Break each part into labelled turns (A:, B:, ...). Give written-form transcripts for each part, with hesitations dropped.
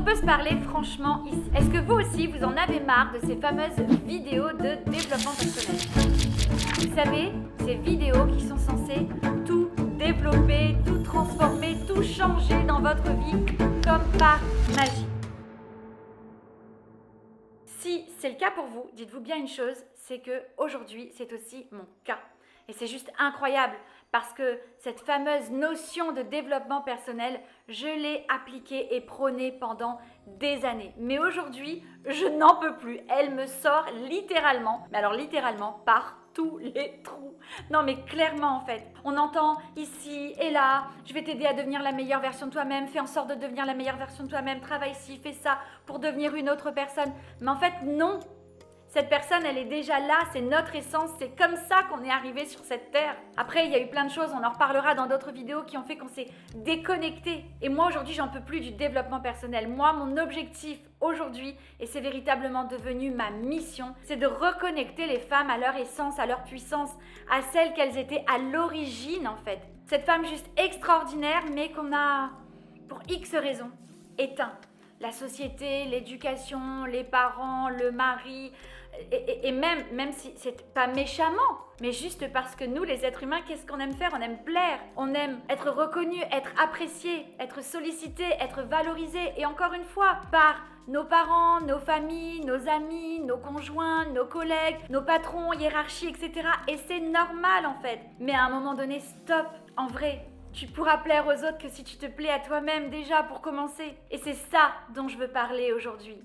A: on peut se parler franchement ici. Est-ce que vous aussi, vous en avez marre de ces fameuses vidéos de développement personnel? Vous savez, ces vidéos qui sont censées tout développer, tout transformer, tout changer dans votre vie comme par magie. Si c'est le cas pour vous, dites-vous bien une chose, c'est que aujourd'hui, c'est aussi mon cas. Et c'est juste incroyable parce que cette fameuse notion de développement personnel, je l'ai appliquée et prônée pendant des années. Mais aujourd'hui, je n'en peux plus. Elle me sort littéralement, mais alors littéralement par tous les trous. Non mais clairement en fait, on entend ici et là, je vais t'aider à devenir la meilleure version de toi-même, fais en sorte de devenir la meilleure version de toi-même, travaille ici, fais ça pour devenir une autre personne. Mais en fait non. Cette personne, elle est déjà là, c'est notre essence, c'est comme ça qu'on est arrivé sur cette terre. Après, il y a eu plein de choses, on en reparlera dans d'autres vidéos qui ont fait qu'on s'est déconnecté. Et moi, aujourd'hui, j'en peux plus du développement personnel. Moi, mon objectif aujourd'hui, et c'est véritablement devenu ma mission, c'est de reconnecter les femmes à leur essence, à leur puissance, à celles qu'elles étaient à l'origine, en fait. Cette femme juste extraordinaire, mais qu'on a, pour X raisons, éteint. La société, l'éducation, les parents, le mari, et même si c'est pas méchamment, mais juste parce que nous, les êtres humains, qu'est-ce qu'on aime faire? On aime plaire, on aime être reconnu, être apprécié, être sollicité, être valorisé, et encore une fois, par nos parents, nos familles, nos amis, nos conjoints, nos collègues, nos patrons, hiérarchie, etc. Et c'est normal en fait. Mais à un moment donné, stop, en vrai. Tu pourras plaire aux autres que si tu te plais à toi-même déjà pour commencer. Et c'est ça dont je veux parler aujourd'hui.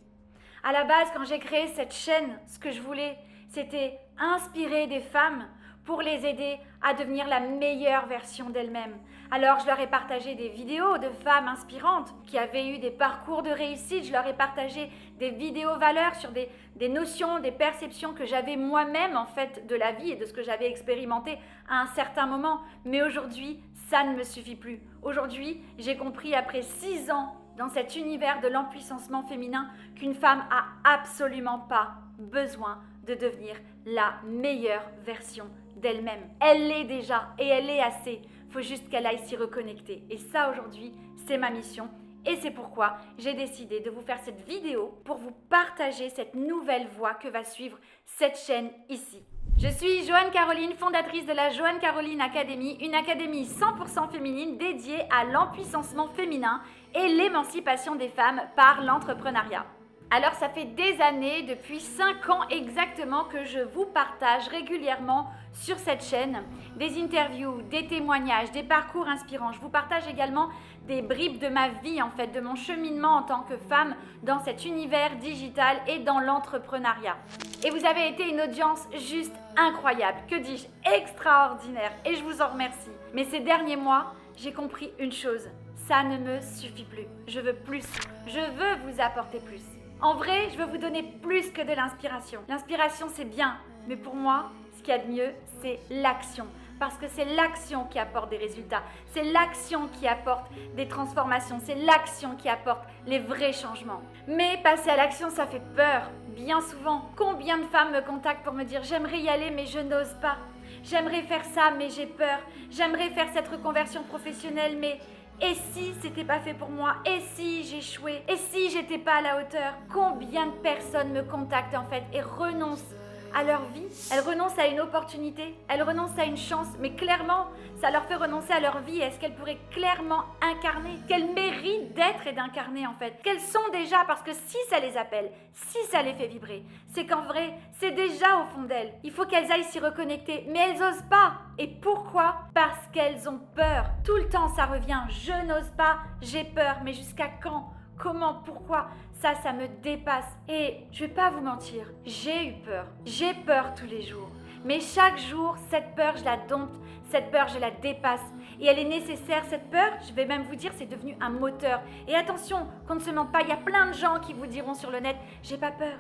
A: À la base, quand j'ai créé cette chaîne, ce que je voulais, c'était inspirer des femmes pour les aider à devenir la meilleure version d'elles-mêmes. Alors, je leur ai partagé des vidéos de femmes inspirantes qui avaient eu des parcours de réussite. Je leur ai partagé des vidéos valeurs sur des notions, des perceptions que j'avais moi-même en fait de la vie et de ce que j'avais expérimenté à un certain moment. Mais aujourd'hui, ça ne me suffit plus. Aujourd'hui, j'ai compris après 6 ans dans cet univers de l'empuissancement féminin qu'une femme a absolument pas besoin de devenir la meilleure version d'elle-même. Elle l'est déjà et elle est assez. Faut juste qu'elle aille s'y reconnecter. Et ça aujourd'hui, c'est ma mission. Et c'est pourquoi j'ai décidé de vous faire cette vidéo pour vous partager cette nouvelle voie que va suivre cette chaîne ici. Je suis Joanne Caroline, fondatrice de la Joanne Caroline Academy, une académie 100% féminine dédiée à l'empuissancement féminin et l'émancipation des femmes par l'entrepreneuriat. Alors ça fait des années, depuis 5 ans exactement, que je vous partage régulièrement sur cette chaîne des interviews, des témoignages, des parcours inspirants. Je vous partage également des bribes de ma vie en fait, de mon cheminement en tant que femme dans cet univers digital et dans l'entrepreneuriat. Et vous avez été une audience juste incroyable, que dis-je, extraordinaire, et je vous en remercie. Mais ces derniers mois, j'ai compris une chose, ça ne me suffit plus. Je veux plus, je veux vous apporter plus. En vrai, je veux vous donner plus que de l'inspiration. L'inspiration, c'est bien, mais pour moi, ce qu'il y a de mieux, c'est l'action. Parce que c'est l'action qui apporte des résultats. C'est l'action qui apporte des transformations. C'est l'action qui apporte les vrais changements. Mais passer à l'action, ça fait peur. Bien souvent. Combien de femmes me contactent pour me dire « J'aimerais y aller, mais je n'ose pas. J'aimerais faire ça, mais j'ai peur. J'aimerais faire cette reconversion professionnelle, mais... » Et si c'était pas fait pour moi? Et si j'échouais? Et si j'étais pas à la hauteur? Combien de personnes me contactent en fait et renoncent à leur vie? Elles renoncent à une opportunité, elles renoncent à une chance, mais clairement, ça leur fait renoncer à leur vie. Est-ce qu'elles pourraient clairement incarner? Qu'elles méritent d'être et d'incarner en fait? Qu'elles sont déjà, parce que si ça les appelle, si ça les fait vibrer, c'est qu'en vrai, c'est déjà au fond d'elles. Il faut qu'elles aillent s'y reconnecter, mais elles osent pas. Et pourquoi? Parce qu'elles ont peur. Tout le temps ça revient, je n'ose pas, j'ai peur, mais jusqu'à quand? Comment? Pourquoi? Ça me dépasse. Et je vais pas vous mentir, j'ai eu peur. J'ai peur tous les jours. Mais chaque jour, cette peur, je la dompte. Cette peur, je la dépasse. Et elle est nécessaire, cette peur, je vais même vous dire, c'est devenu un moteur. Et attention, qu'on ne se mente pas, il y a plein de gens qui vous diront sur le net, j'ai pas peur.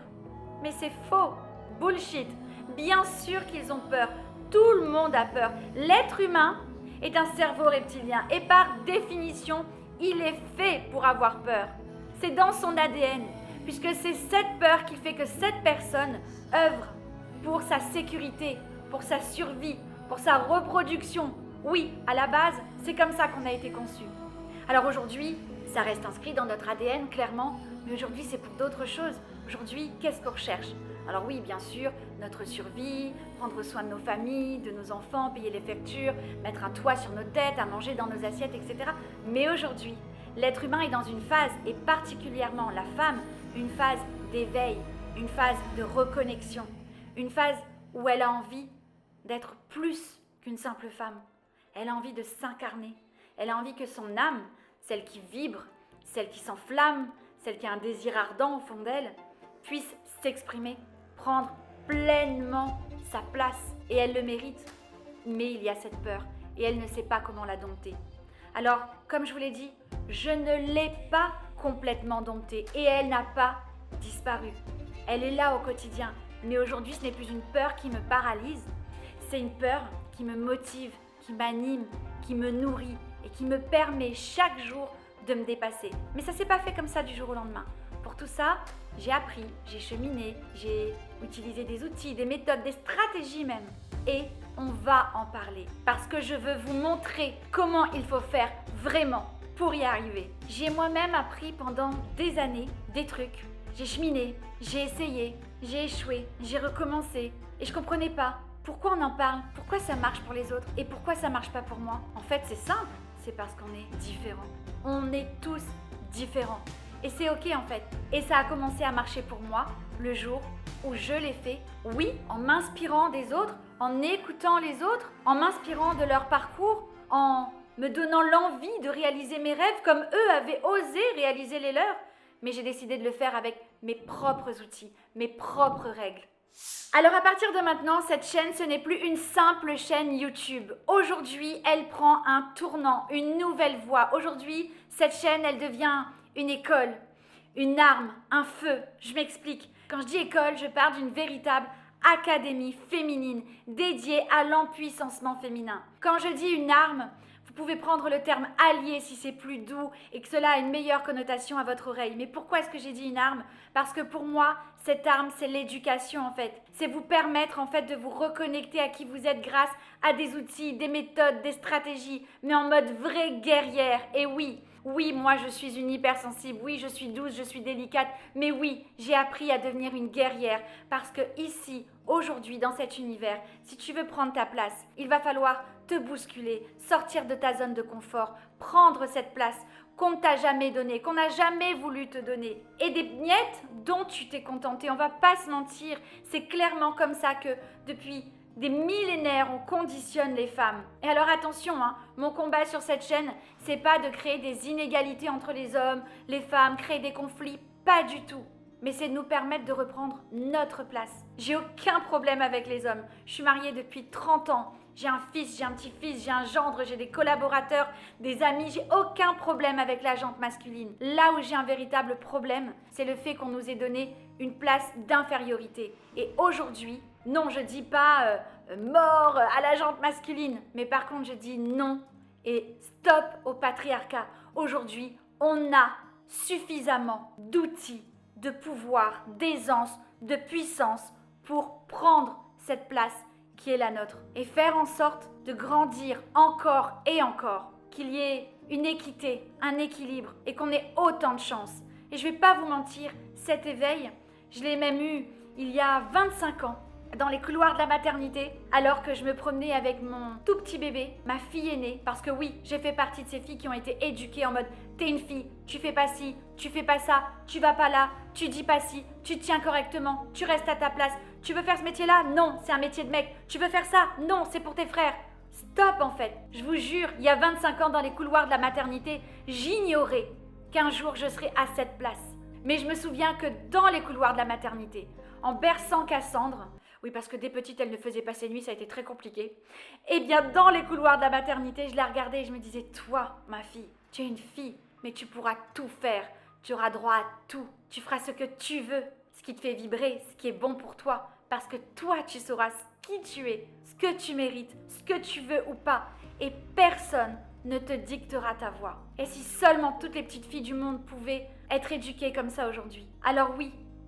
A: Mais c'est faux. Bullshit. Bien sûr qu'ils ont peur. Tout le monde a peur. L'être humain est un cerveau reptilien. Et par définition, il est fait pour avoir peur. C'est dans son ADN, puisque c'est cette peur qui fait que cette personne œuvre pour sa sécurité, pour sa survie, pour sa reproduction. Oui, à la base, c'est comme ça qu'on a été conçu. Alors aujourd'hui, Ça reste inscrit dans notre ADN, clairement, mais aujourd'hui, c'est pour d'autres choses. Aujourd'hui, qu'est-ce qu'on recherche? Alors oui, bien sûr, notre survie, prendre soin de nos familles, de nos enfants, payer les factures, mettre un toit sur nos têtes, à manger dans nos assiettes, etc. Mais aujourd'hui, l'être humain est dans une phase, et particulièrement la femme, une phase d'éveil, une phase de reconnexion, une phase où elle a envie d'être plus qu'une simple femme. Elle a envie de s'incarner. Elle a envie que son âme, celle qui vibre, celle qui s'enflamme, celle qui a un désir ardent au fond d'elle, puisse s'exprimer, prendre pleinement sa place. Et elle le mérite. Mais il y a cette peur et elle ne sait pas comment la dompter. Alors, comme je vous l'ai dit, je ne l'ai pas complètement domptée et elle n'a pas disparu. Elle est là au quotidien. Mais aujourd'hui, ce n'est plus une peur qui me paralyse. C'est une peur qui me motive, qui m'anime, qui me nourrit et qui me permet chaque jour de me dépasser. Mais ça ne s'est pas fait comme ça du jour au lendemain. Pour tout ça, j'ai appris, j'ai cheminé, j'ai utilisé des outils, des méthodes, des stratégies même. Et on va en parler parce que je veux vous montrer comment il faut faire vraiment pour y arriver. J'ai moi-même appris pendant des années des trucs. J'ai cheminé, j'ai essayé, j'ai échoué, j'ai recommencé et je comprenais pas. Pourquoi on en parle? Pourquoi ça marche pour les autres? Et pourquoi ça marche pas pour moi? En fait, c'est simple. C'est parce qu'on est différents. On est tous différents. Et c'est ok en fait. Et ça a commencé à marcher pour moi le jour où je l'ai fait. Oui, en m'inspirant des autres, en écoutant les autres, en m'inspirant de leur parcours, en me donnant l'envie de réaliser mes rêves comme eux avaient osé réaliser les leurs. Mais j'ai décidé de le faire avec mes propres outils, mes propres règles. Alors à partir de maintenant, cette chaîne, ce n'est plus une simple chaîne YouTube. Aujourd'hui, elle prend un tournant, une nouvelle voie. Aujourd'hui, cette chaîne, elle devient une école, une arme, un feu. Je m'explique. Quand je dis école, je parle d'une véritable académie féminine dédiée à l'empuissancement féminin. Quand je dis une arme, vous pouvez prendre le terme allié si c'est plus doux et que cela a une meilleure connotation à votre oreille. Mais pourquoi est-ce que j'ai dit une arme? Parce que pour moi, cette arme, c'est l'éducation en fait. C'est vous permettre en fait de vous reconnecter à qui vous êtes grâce à des outils, des méthodes, des stratégies, mais en mode vraie guerrière. Et oui, moi je suis une hypersensible, oui je suis douce, je suis délicate, mais oui, j'ai appris à devenir une guerrière parce que ici, aujourd'hui, dans cet univers, si tu veux prendre ta place, il va falloir te bousculer, sortir de ta zone de confort, prendre cette place qu'on ne t'a jamais donnée, qu'on n'a jamais voulu te donner. Et des miettes dont tu t'es contenté, on va pas se mentir, c'est clairement comme ça que depuis des millénaires, on conditionne les femmes. Et alors attention, mon combat sur cette chaîne, c'est pas de créer des inégalités entre les hommes, les femmes, créer des conflits, pas du tout. Mais c'est de nous permettre de reprendre notre place. J'ai aucun problème avec les hommes. Je suis mariée depuis 30 ans. J'ai un fils, j'ai un petit-fils, j'ai un gendre, j'ai des collaborateurs, des amis. J'ai aucun problème avec la jante masculine. Là où j'ai un véritable problème, c'est le fait qu'on nous ait donné une place d'infériorité. Et aujourd'hui, non, je dis pas mort à la jante masculine, mais par contre, je dis non et stop au patriarcat. Aujourd'hui, on a suffisamment d'outils, de pouvoir, d'aisance, de puissance pour prendre cette place qui est la nôtre et faire en sorte de grandir encore et encore, qu'il y ait une équité, un équilibre et qu'on ait autant de chance. Et je ne vais pas vous mentir, cet éveil, je l'ai même eu il y a 25 ans dans les couloirs de la maternité alors que je me promenais avec mon tout petit bébé, ma fille aînée, parce que oui, j'ai fait partie de ces filles qui ont été éduquées en mode t'es une fille, tu fais pas ci, tu fais pas ça, tu vas pas là, tu dis pas ci, tu tiens correctement, tu restes à ta place, tu veux faire ce métier-là? Non, c'est un métier de mec. Tu veux faire ça? Non, c'est pour tes frères. Stop en fait. Je vous jure, il y a 25 ans dans les couloirs de la maternité, j'ignorais qu'un jour je serais à cette place. Mais je me souviens que dans les couloirs de la maternité, en berçant Cassandre, oui parce que dès petite elle ne faisait pas ses nuits, ça a été très compliqué, et bien dans les couloirs de la maternité, je la regardais et je me disais, toi ma fille, tu es une fille, mais tu pourras tout faire, tu auras droit à tout, tu feras ce que tu veux, ce qui te fait vibrer, ce qui est bon pour toi, parce que toi tu sauras qui tu es, ce que tu mérites, ce que tu veux ou pas, et personne ne te dictera ta voix. Et si seulement toutes les petites filles du monde pouvaient être éduquées comme ça aujourd'hui. Alors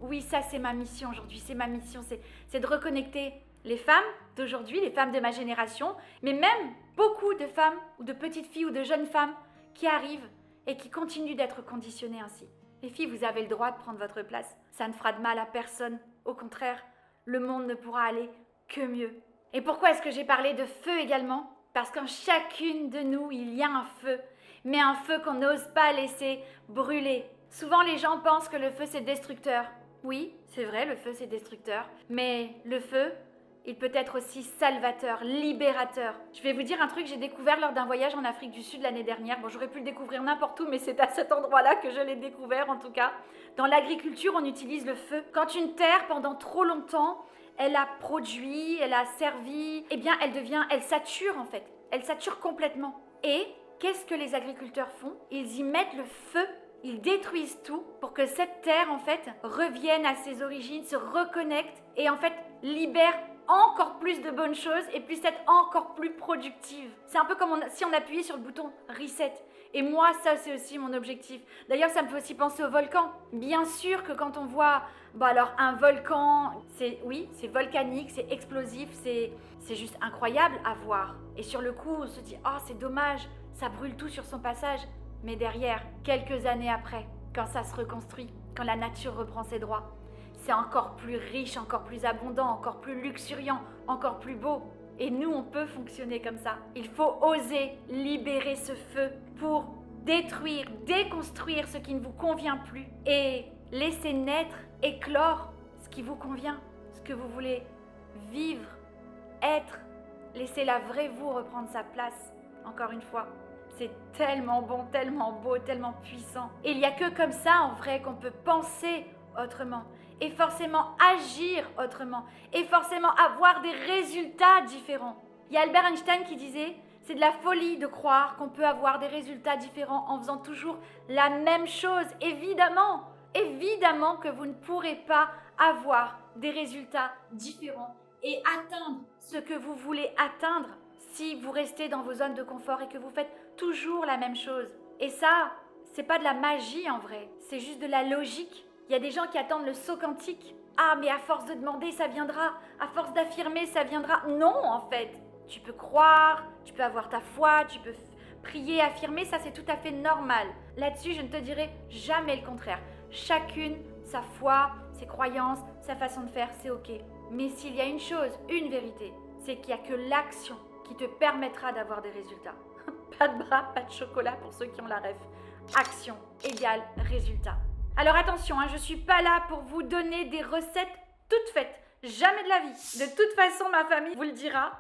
A: oui, ça c'est ma mission aujourd'hui, c'est ma mission, c'est de reconnecter les femmes d'aujourd'hui, les femmes de ma génération, mais même beaucoup de femmes ou de petites filles ou de jeunes femmes qui arrivent, et qui continuent d'être conditionnés ainsi. Les filles, vous avez le droit de prendre votre place. Ça ne fera de mal à personne. Au contraire, le monde ne pourra aller que mieux. Et pourquoi est-ce que j'ai parlé de feu également? Parce qu'en chacune de nous, il y a un feu, mais un feu qu'on n'ose pas laisser brûler. Souvent, les gens pensent que le feu, c'est destructeur. Oui, c'est vrai, le feu, c'est destructeur. Mais le feu, il peut être aussi salvateur, libérateur. Je vais vous dire un truc que j'ai découvert lors d'un voyage en Afrique du Sud l'année dernière. Bon, j'aurais pu le découvrir n'importe où, mais c'est à cet endroit-là que je l'ai découvert en tout cas. Dans l'agriculture, on utilise le feu. Quand une terre, pendant trop longtemps, elle a produit, elle a servi, eh bien, elle sature en fait. Elle sature complètement. Et qu'est-ce que les agriculteurs font? Ils y mettent le feu. Ils détruisent tout pour que cette terre, en fait, revienne à ses origines, se reconnecte et en fait libère encore plus de bonnes choses et puisse être encore plus productive. C'est un peu comme si on appuyait sur le bouton reset. Et moi, ça, c'est aussi mon objectif. D'ailleurs, ça me fait aussi penser au volcan. Bien sûr que quand on voit, alors un volcan, c'est volcanique, c'est explosif, c'est juste incroyable à voir. Et sur le coup, on se dit, oh, c'est dommage, ça brûle tout sur son passage. Mais derrière, quelques années après, quand ça se reconstruit, quand la nature reprend ses droits, c'est encore plus riche, encore plus abondant, encore plus luxuriant, encore plus beau. Et nous, on peut fonctionner comme ça. Il faut oser libérer ce feu pour détruire, déconstruire ce qui ne vous convient plus et laisser naître, éclore ce qui vous convient, ce que vous voulez vivre, être. Laisser la vraie vous reprendre sa place, encore une fois. C'est tellement bon, tellement beau, tellement puissant. Et il n'y a que comme ça, en vrai, qu'on peut penser autrement. Et forcément agir autrement. Et forcément avoir des résultats différents. Il y a Albert Einstein qui disait, c'est de la folie de croire qu'on peut avoir des résultats différents en faisant toujours la même chose. Évidemment que vous ne pourrez pas avoir des résultats différents et atteindre ce que vous voulez atteindre si vous restez dans vos zones de confort et que vous faites toujours la même chose. Et ça, c'est pas de la magie en vrai, c'est juste de la logique. Il y a des gens qui attendent le saut quantique. Ah, mais à force de demander, ça viendra. À force d'affirmer, ça viendra. Non, en fait. Tu peux croire, tu peux avoir ta foi, tu peux prier, affirmer, ça c'est tout à fait normal. Là-dessus, je ne te dirai jamais le contraire. Chacune, sa foi, ses croyances, sa façon de faire, c'est ok. Mais s'il y a une chose, une vérité, c'est qu'il n'y a que l'action qui te permettra d'avoir des résultats. Pas de bras, pas de chocolat pour ceux qui ont la ref. Action égale résultat. Alors attention, je ne suis pas là pour vous donner des recettes toutes faites. Jamais de la vie. De toute façon, ma famille vous le dira,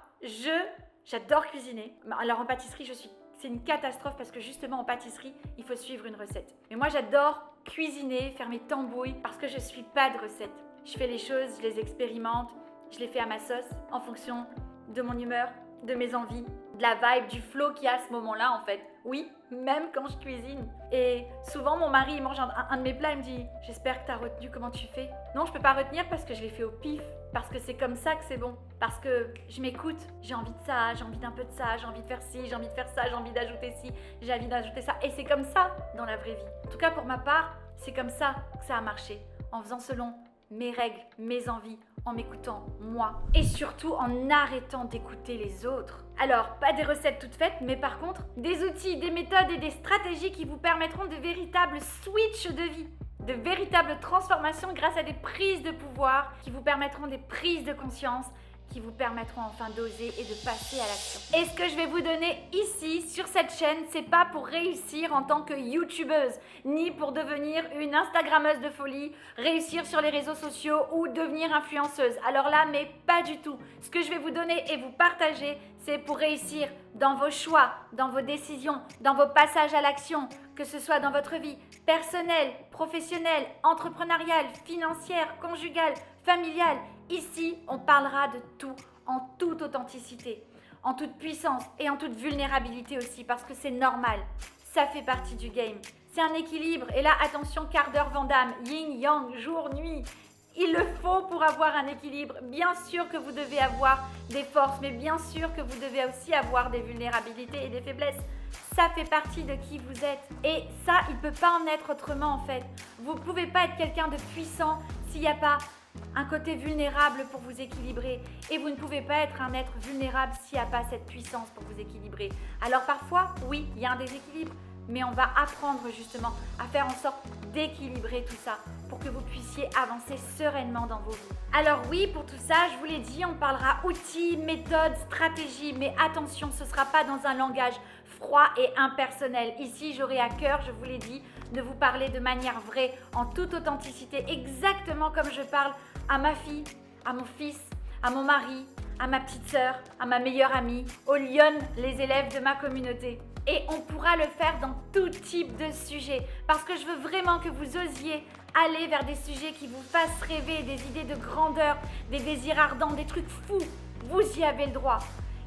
A: j'adore cuisiner. Alors en pâtisserie, c'est une catastrophe parce que justement en pâtisserie, il faut suivre une recette. Mais moi, j'adore cuisiner, faire mes tambouilles parce que je ne suis pas de recette. Je fais les choses, je les expérimente, je les fais à ma sauce en fonction de mon humeur, de mes envies, de la vibe, du flow qu'il y a à ce moment-là en fait. Oui, même quand je cuisine. Et souvent mon mari il mange un de mes plats, il me dit « J'espère que tu as retenu comment tu fais. » Non, je peux pas retenir parce que je l'ai fait au pif. Parce que c'est comme ça que c'est bon. Parce que je m'écoute, j'ai envie de ça, j'ai envie d'un peu de ça, j'ai envie de faire ci, j'ai envie de faire ça, j'ai envie d'ajouter ci, j'ai envie d'ajouter ça. Et c'est comme ça dans la vraie vie. En tout cas pour ma part, c'est comme ça que ça a marché. En faisant selon mes règles, mes envies, en m'écoutant moi et surtout en arrêtant d'écouter les autres. Alors, pas des recettes toutes faites, mais par contre, des outils, des méthodes et des stratégies qui vous permettront de véritables switches de vie, de véritables transformations grâce à des prises de pouvoir qui vous permettront des prises de conscience, qui vous permettront enfin d'oser et de passer à l'action. Et ce que je vais vous donner ici, sur cette chaîne, c'est pas pour réussir en tant que youtubeuse, ni pour devenir une instagrammeuse de folie, réussir sur les réseaux sociaux ou devenir influenceuse. Alors là, mais pas du tout. Ce que je vais vous donner et vous partager, c'est pour réussir dans vos choix, dans vos décisions, dans vos passages à l'action, que ce soit dans votre vie personnelle, professionnelle, entrepreneuriale, financière, conjugale, familiale. Ici, on parlera de tout, en toute authenticité, en toute puissance et en toute vulnérabilité aussi, parce que c'est normal, ça fait partie du game. C'est un équilibre, et là, attention, quart d'heure Van Damme, yin, yang, jour, nuit. Il le faut pour avoir un équilibre. Bien sûr que vous devez avoir des forces, mais bien sûr que vous devez aussi avoir des vulnérabilités et des faiblesses. Ça fait partie de qui vous êtes. Et ça, il ne peut pas en être autrement en fait. Vous ne pouvez pas être quelqu'un de puissant s'il n'y a pas un côté vulnérable pour vous équilibrer. Et vous ne pouvez pas être un être vulnérable s'il n'y a pas cette puissance pour vous équilibrer. Alors parfois, oui, il y a un déséquilibre. mais on va apprendre justement à faire en sorte d'équilibrer tout ça pour que vous puissiez avancer sereinement dans vos vies. Alors oui, pour tout ça, je vous l'ai dit, on parlera outils, méthodes, stratégies, mais attention, ce ne sera pas dans un langage froid et impersonnel. Ici, j'aurai à cœur, je vous l'ai dit, de vous parler de manière vraie, en toute authenticité, exactement comme je parle à ma fille, à mon fils, à mon mari, à ma petite sœur, à ma meilleure amie, aux lionnes, les élèves de ma communauté. Et on pourra le faire dans tout type de sujet, parce que je veux vraiment que vous osiez aller vers des sujets qui vous fassent rêver, des idées de grandeur, des désirs ardents, des trucs fous. Vous y avez le droit.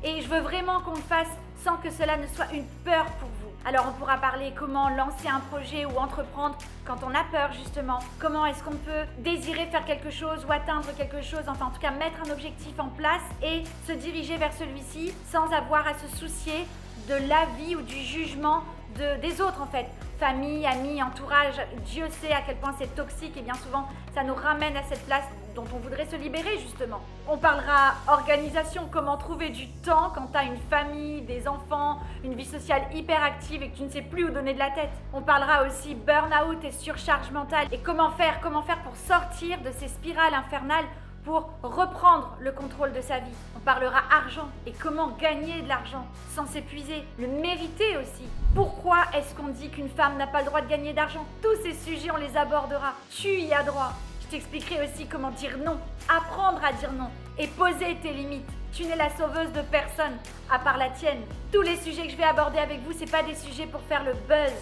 A: Et je veux vraiment qu'on le fasse sans que cela ne soit une peur pour vous. Alors on pourra parler comment lancer un projet ou entreprendre quand on a peur justement. Comment est-ce qu'on peut désirer faire quelque chose ou atteindre quelque chose, enfin en tout cas mettre un objectif en place et se diriger vers celui-ci sans avoir à se soucier de l'avis ou du jugement des autres en fait. Famille, amis, entourage, Dieu sait à quel point c'est toxique et bien souvent ça nous ramène à cette place dont on voudrait se libérer justement. On parlera organisation, comment trouver du temps quand tu as une famille, des enfants, une vie sociale hyper active et que tu ne sais plus où donner de la tête. On parlera aussi burn-out et surcharge mentale et comment faire pour sortir de ces spirales infernales pour reprendre le contrôle de sa vie. On parlera argent et comment gagner de l'argent sans s'épuiser, le mériter aussi. Pourquoi est-ce qu'on dit qu'une femme n'a pas le droit de gagner d'argent? Tous ces sujets, on les abordera. Tu y as droit. Je t'expliquerai aussi comment dire non, apprendre à dire non et poser tes limites. Tu n'es la sauveuse de personne, à part la tienne. Tous les sujets que je vais aborder avec vous, c'est pas des sujets pour faire le buzz.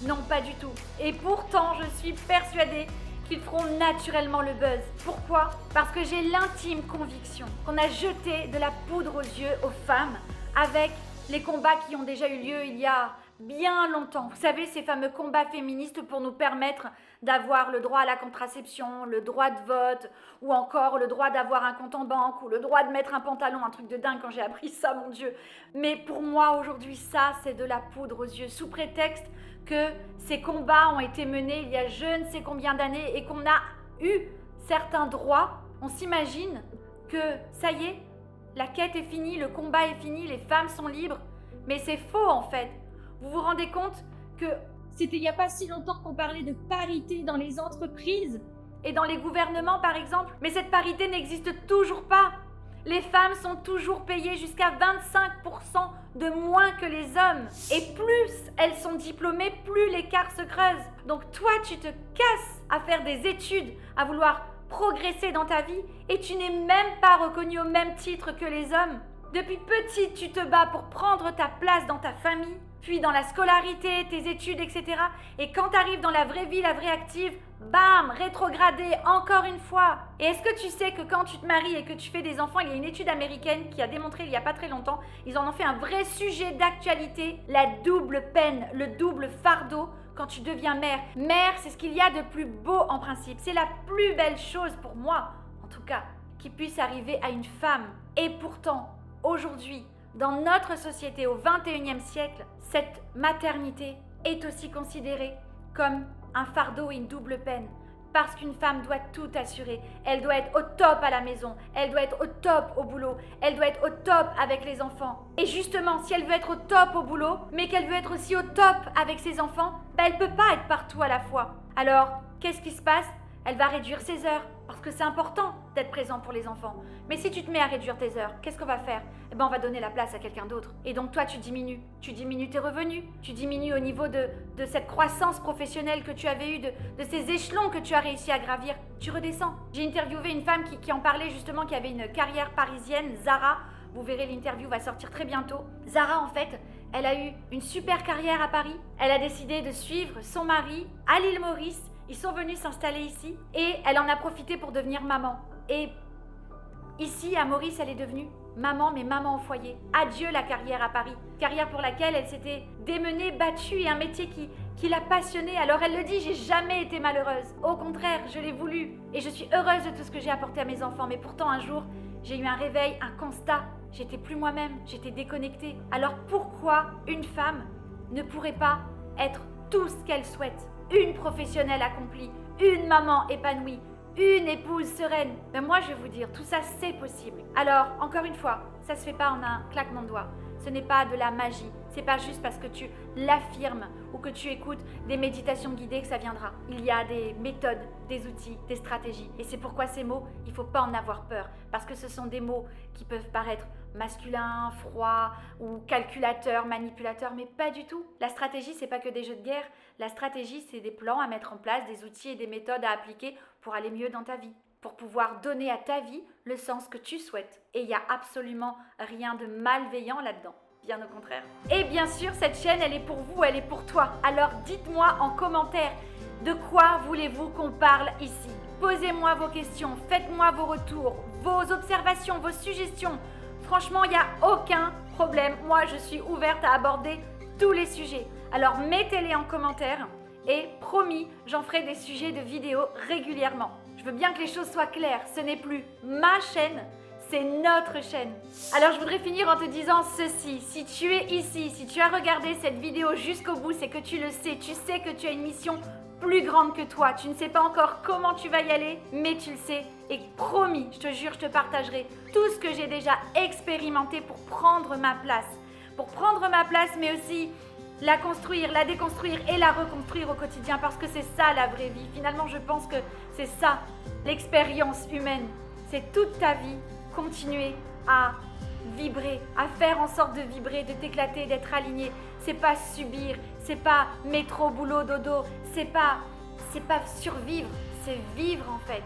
A: Non, pas du tout. Et pourtant, je suis persuadée qu'ils feront naturellement le buzz. Pourquoi? Parce que j'ai l'intime conviction qu'on a jeté de la poudre aux yeux aux femmes avec les combats qui ont déjà eu lieu il y a bien longtemps. Vous savez, ces fameux combats féministes pour nous permettre d'avoir le droit à la contraception, le droit de vote, ou encore le droit d'avoir un compte en banque, ou le droit de mettre un pantalon, un truc de dingue quand j'ai appris ça, mon Dieu. Mais pour moi, aujourd'hui, ça, c'est de la poudre aux yeux, sous prétexte que ces combats ont été menés il y a je ne sais combien d'années et qu'on a eu certains droits. On s'imagine que ça y est, la quête est finie, le combat est fini, les femmes sont libres. Mais c'est faux en fait. Vous vous rendez compte que c'était il n'y a pas si longtemps qu'on parlait de parité dans les entreprises et dans les gouvernements par exemple. Mais cette parité n'existe toujours pas. Les femmes sont toujours payées jusqu'à 25% de moins que les hommes. Et plus elles sont diplômées, plus l'écart se creuse. Donc toi, tu te casses à faire des études, à vouloir progresser dans ta vie et tu n'es même pas reconnue au même titre que les hommes. Depuis petite, tu te bats pour prendre ta place dans ta famille, puis dans la scolarité, tes études, etc. Et quand tu arrives dans la vraie vie, la vraie active, bam, rétrogradé encore une fois. Et est-ce que tu sais que quand tu te maries et que tu fais des enfants, il y a une étude américaine qui a démontré il n'y a pas très longtemps, ils en ont fait un vrai sujet d'actualité, la double peine, le double fardeau quand tu deviens mère. Mère, c'est ce qu'il y a de plus beau en principe. C'est la plus belle chose pour moi, en tout cas, qui puisse arriver à une femme. Et pourtant, aujourd'hui, dans notre société au XXIe siècle, cette maternité est aussi considérée comme un fardeau et une double peine. Parce qu'une femme doit tout assurer. Elle doit être au top à la maison. Elle doit être au top au boulot. Elle doit être au top avec les enfants. Et justement, si elle veut être au top au boulot, mais qu'elle veut être aussi au top avec ses enfants, elle ne peut pas être partout à la fois. Alors, qu'est-ce qui se passe? Elle va réduire ses heures, parce que c'est important d'être présent pour les enfants. Mais si tu te mets à réduire tes heures, qu'est-ce qu'on va faire? Eh bien, on va donner la place à quelqu'un d'autre. Et donc toi, tu diminues tes revenus, tu diminues au niveau de cette croissance professionnelle que tu avais eue, de ces échelons que tu as réussi à gravir. Tu redescends. J'ai interviewé une femme qui en parlait justement, qui avait une carrière parisienne, Zara. Vous verrez, l'interview va sortir très bientôt. Zara, en fait, elle a eu une super carrière à Paris. Elle a décidé de suivre son mari à l'île Maurice. Ils sont venus s'installer ici et elle en a profité pour devenir maman. Et ici, à Maurice, elle est devenue maman, mais maman au foyer. Adieu la carrière à Paris. Carrière pour laquelle elle s'était démenée, battue et un métier qui l'a passionnée. Alors elle le dit, j'ai jamais été malheureuse. Au contraire, je l'ai voulu. Et je suis heureuse de tout ce que j'ai apporté à mes enfants. Mais pourtant, un jour, j'ai eu un réveil, un constat. J'étais plus moi-même, j'étais déconnectée. Alors pourquoi une femme ne pourrait pas être tout ce qu'elle souhaite? Une professionnelle accomplie, une maman épanouie, une épouse sereine. Ben moi, je vais vous dire, tout ça, c'est possible. Alors, encore une fois, ça se fait pas en un claquement de doigts. Ce n'est pas de la magie. C'est pas juste parce que tu l'affirmes ou que tu écoutes des méditations guidées que ça viendra. Il y a des méthodes, des outils, des stratégies. Et c'est pourquoi ces mots, il ne faut pas en avoir peur. Parce que ce sont des mots qui peuvent paraître masculins, froids ou calculateurs, manipulateurs, mais pas du tout. La stratégie, c'est pas que des jeux de guerre. La stratégie, c'est des plans à mettre en place, des outils et des méthodes à appliquer pour aller mieux dans ta vie, pour pouvoir donner à ta vie le sens que tu souhaites. Et il n'y a absolument rien de malveillant là-dedans. Bien au contraire. Et bien sûr, cette chaîne, elle est pour vous, elle est pour toi. Alors dites-moi en commentaire, de quoi voulez-vous qu'on parle ici? Posez-moi vos questions, faites-moi vos retours, vos observations, vos suggestions. Franchement, il n'y a aucun problème. Moi, je suis ouverte à aborder tous les sujets. Alors mettez-les en commentaire et promis, j'en ferai des sujets de vidéos régulièrement. Je veux bien que les choses soient claires. Ce n'est plus ma chaîne, c'est notre chaîne. Alors je voudrais finir en te disant ceci. Si tu es ici, si tu as regardé cette vidéo jusqu'au bout, c'est que tu le sais. Tu sais que tu as une mission plus grande que toi. Tu ne sais pas encore comment tu vas y aller, mais tu le sais. Et promis, je te jure, je te partagerai tout ce que j'ai déjà expérimenté pour prendre ma place. Pour prendre ma place, mais aussi la construire, la déconstruire et la reconstruire au quotidien, parce que c'est ça la vraie vie. Finalement, je pense que c'est ça, l'expérience humaine. C'est toute ta vie, continuer à vibrer, à faire en sorte de vibrer, de t'éclater, d'être aligné. C'est pas subir, c'est pas métro, boulot, dodo, c'est pas survivre, c'est vivre en fait.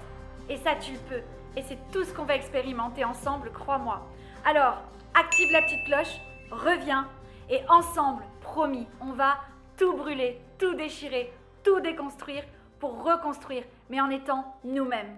A: Et ça, tu le peux. Et c'est tout ce qu'on va expérimenter ensemble, crois-moi. Alors, active la petite cloche, reviens et ensemble, promis, on va tout brûler, tout déchirer, tout déconstruire pour reconstruire, mais en étant nous-mêmes.